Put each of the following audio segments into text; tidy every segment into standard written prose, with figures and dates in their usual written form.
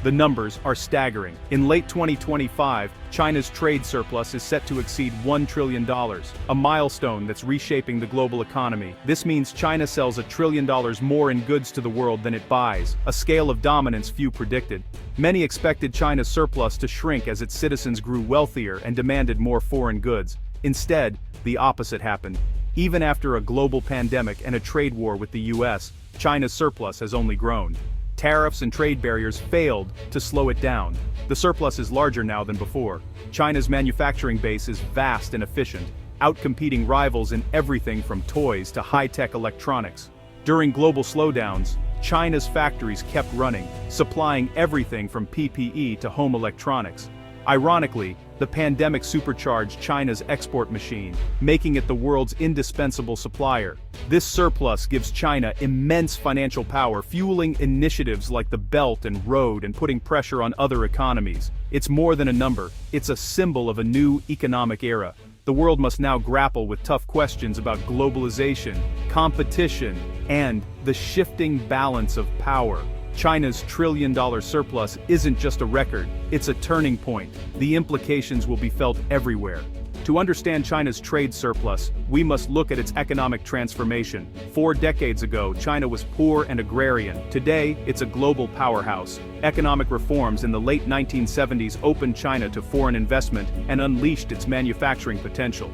The numbers are staggering. In late 2025, China's trade surplus is set to exceed $1 trillion, a milestone that's reshaping the global economy. This means China sells $1 trillion more in goods to the world than it buys, a scale of dominance few predicted. Many expected China's surplus to shrink as its citizens grew wealthier and demanded more foreign goods. Instead, the opposite happened. Even after a global pandemic and a trade war with the US, China's surplus has only grown. Tariffs and trade barriers failed to slow it down. The surplus is larger now than before. China's manufacturing base is vast and efficient, outcompeting rivals in everything from toys to high-tech electronics. During global slowdowns, China's factories kept running, supplying everything from PPE to home electronics. Ironically, the pandemic supercharged China's export machine, making it the world's indispensable supplier. This surplus gives China immense financial power, fueling initiatives like the Belt and Road and putting pressure on other economies. It's more than a number, it's a symbol of a new economic era. The world must now grapple with tough questions about globalization, competition, and the shifting balance of power. China's trillion-dollar surplus isn't just a record, it's a turning point. The implications will be felt everywhere. To understand China's trade surplus, we must look at its economic transformation. 4 decades ago, China was poor and agrarian. Today, it's a global powerhouse. Economic reforms in the late 1970s opened China to foreign investment and unleashed its manufacturing potential.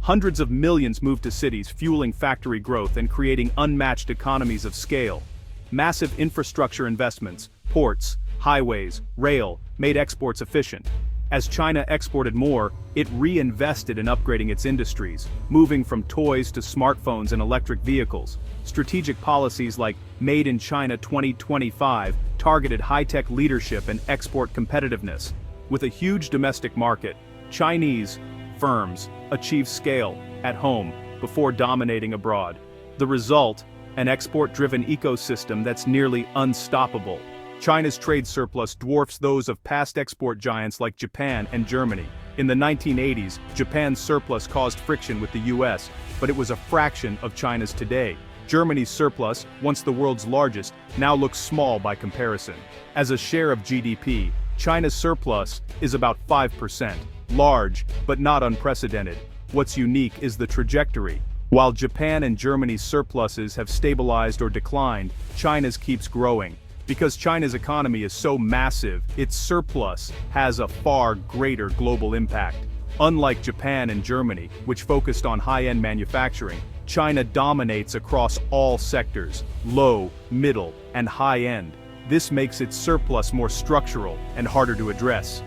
Hundreds of millions moved to cities, fueling factory growth and creating unmatched economies of scale. Massive infrastructure investments, ports, highways, rail, made exports efficient. As China exported more, it reinvested in upgrading its industries, moving from toys to smartphones and electric vehicles. Strategic policies like Made in China 2025 targeted high-tech leadership and export competitiveness. With a huge domestic market, Chinese firms achieved scale at home before dominating abroad. The result? An export-driven ecosystem that's nearly unstoppable. China's trade surplus dwarfs those of past export giants like Japan and Germany. In the 1980s, Japan's surplus caused friction with the US, but it was a fraction of China's today. Germany's surplus, once the world's largest, now looks small by comparison. As a share of GDP, China's surplus is about 5%. Large, but not unprecedented. What's unique is the trajectory. While Japan and Germany's surpluses have stabilized or declined, China's keeps growing. Because China's economy is so massive, its surplus has a far greater global impact. Unlike Japan and Germany, which focused on high-end manufacturing, China dominates across all sectors, low, middle, and high-end. This makes its surplus more structural and harder to address.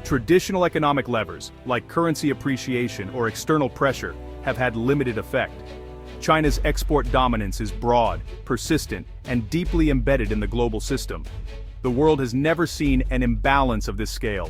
Traditional economic levers, like currency appreciation or external pressure, have had limited effect. China's export dominance is broad, persistent, and deeply embedded in the global system. The world has never seen an imbalance of this scale.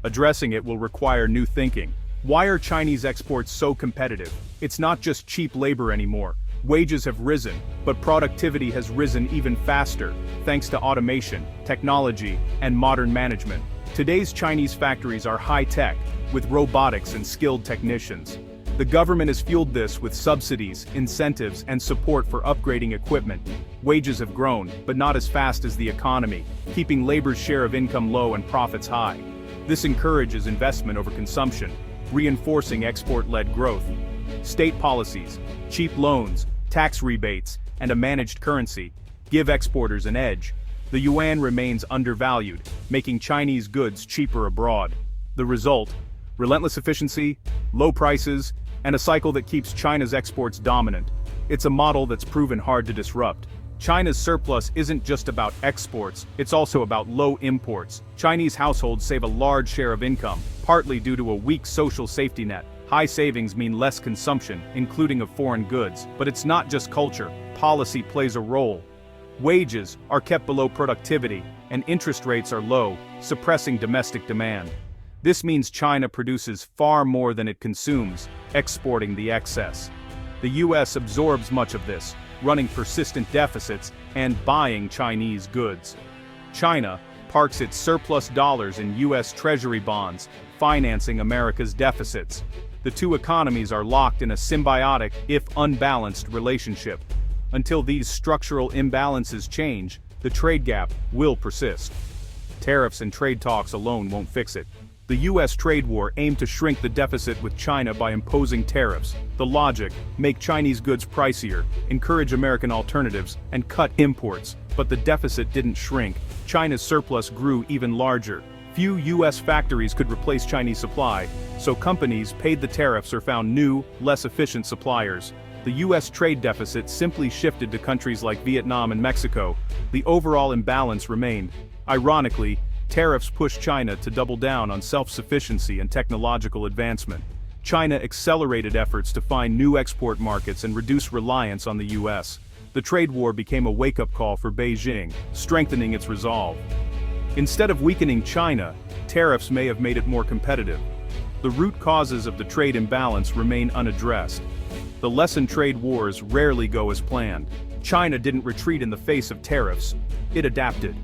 Addressing it will require new thinking. Why are Chinese exports so competitive? It's not just cheap labor anymore. Wages have risen, but productivity has risen even faster, thanks to automation, technology, and modern management. Today's Chinese factories are high-tech, with robotics and skilled technicians. The government has fueled this with subsidies, incentives, and support for upgrading equipment. Wages have grown, but not as fast as the economy, keeping labor's share of income low and profits high. This encourages investment over consumption, reinforcing export-led growth. State policies, cheap loans, tax rebates, and a managed currency give exporters an edge. The yuan remains undervalued, making Chinese goods cheaper abroad. The result? Relentless efficiency, low prices, and a cycle that keeps China's exports dominant. It's a model that's proven hard to disrupt. China's surplus isn't just about exports, it's also about low imports. Chinese households save a large share of income, partly due to a weak social safety net. High savings mean less consumption, including of foreign goods. But it's not just culture, policy plays a role. Wages are kept below productivity, and interest rates are low, suppressing domestic demand. This means China produces far more than it consumes, exporting the excess. The US absorbs much of this, running persistent deficits and buying Chinese goods. China parks its surplus dollars in US Treasury bonds, financing America's deficits. The two economies are locked in a symbiotic, if unbalanced, relationship. Until these structural imbalances change, the trade gap will persist. Tariffs and trade talks alone won't fix it. The US trade war aimed to shrink the deficit with China by imposing tariffs. The logic: make Chinese goods pricier, encourage American alternatives, and cut imports. But the deficit didn't shrink. China's surplus grew even larger. Few US factories could replace Chinese supply, so companies paid the tariffs or found new, less efficient suppliers. The US trade deficit simply shifted to countries like Vietnam and Mexico. The overall imbalance remained. Ironically, tariffs pushed China to double down on self-sufficiency and technological advancement. China accelerated efforts to find new export markets and reduce reliance on the US. The trade war became a wake-up call for Beijing, strengthening its resolve. Instead of weakening China, tariffs may have made it more competitive. The root causes of the trade imbalance remain unaddressed. The lesson: trade wars rarely go as planned. China didn't retreat in the face of tariffs. It adapted.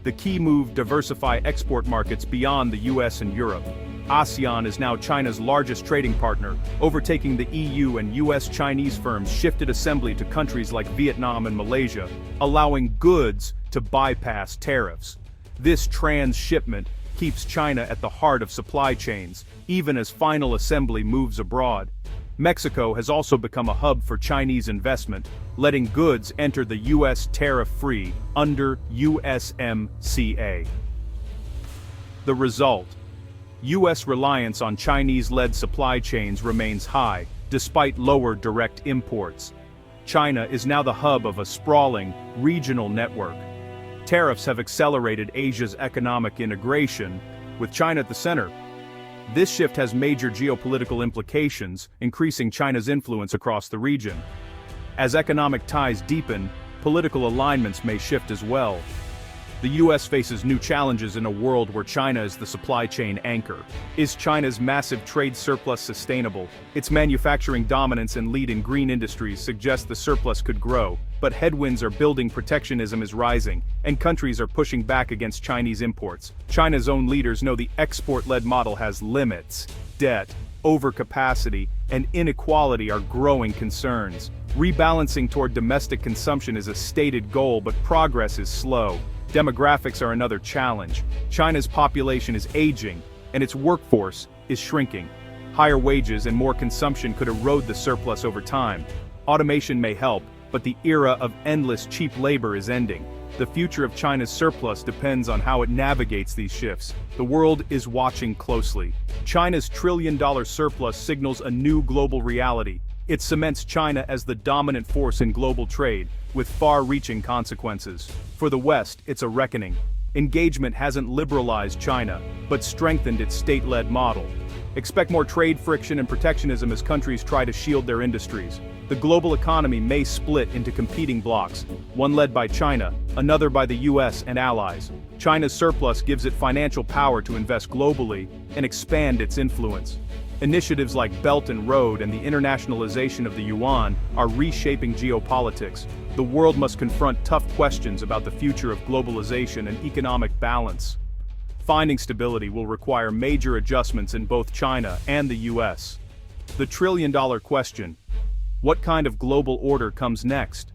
The key move: diversify export markets beyond the US and Europe. ASEAN is now China's largest trading partner, overtaking the EU, and US Chinese firms shifted assembly to countries like Vietnam and Malaysia, allowing goods to bypass tariffs. This transshipment keeps China at the heart of supply chains, even as final assembly moves abroad. Mexico has also become a hub for Chinese investment, letting goods enter the US tariff-free under USMCA. The result: US reliance on Chinese-led supply chains remains high, despite lower direct imports. China is now the hub of a sprawling, regional network. Tariffs have accelerated Asia's economic integration, with China at the center. This shift has major geopolitical implications, increasing China's influence across the region. As economic ties deepen, political alignments may shift as well. The US faces new challenges in a world where China is the supply chain anchor. Is China's massive trade surplus sustainable? Its manufacturing dominance and lead in green industries suggest the surplus could grow, but headwinds are building. Protectionism is rising, and countries are pushing back against Chinese imports. China's own leaders know the export-led model has limits. Debt, overcapacity, and inequality are growing concerns. Rebalancing toward domestic consumption is a stated goal, but progress is slow. Demographics are another challenge. China's population is aging, and its workforce is shrinking. Higher wages and more consumption could erode the surplus over time. Automation may help, but the era of endless cheap labor is ending. The future of China's surplus depends on how it navigates these shifts. The world is watching closely. China's trillion-dollar surplus signals a new global reality. It cements China as the dominant force in global trade, with far-reaching consequences. For the West, it's a reckoning. Engagement hasn't liberalized China, but strengthened its state-led model. Expect more trade friction and protectionism as countries try to shield their industries. The global economy may split into competing blocs, one led by China, another by the US and allies. China's surplus gives it financial power to invest globally and expand its influence. Initiatives like Belt and Road and the internationalization of the yuan are reshaping geopolitics. The world must confront tough questions about the future of globalization and economic balance. Finding stability will require major adjustments in both China and the US. The trillion-dollar question: what kind of global order comes next?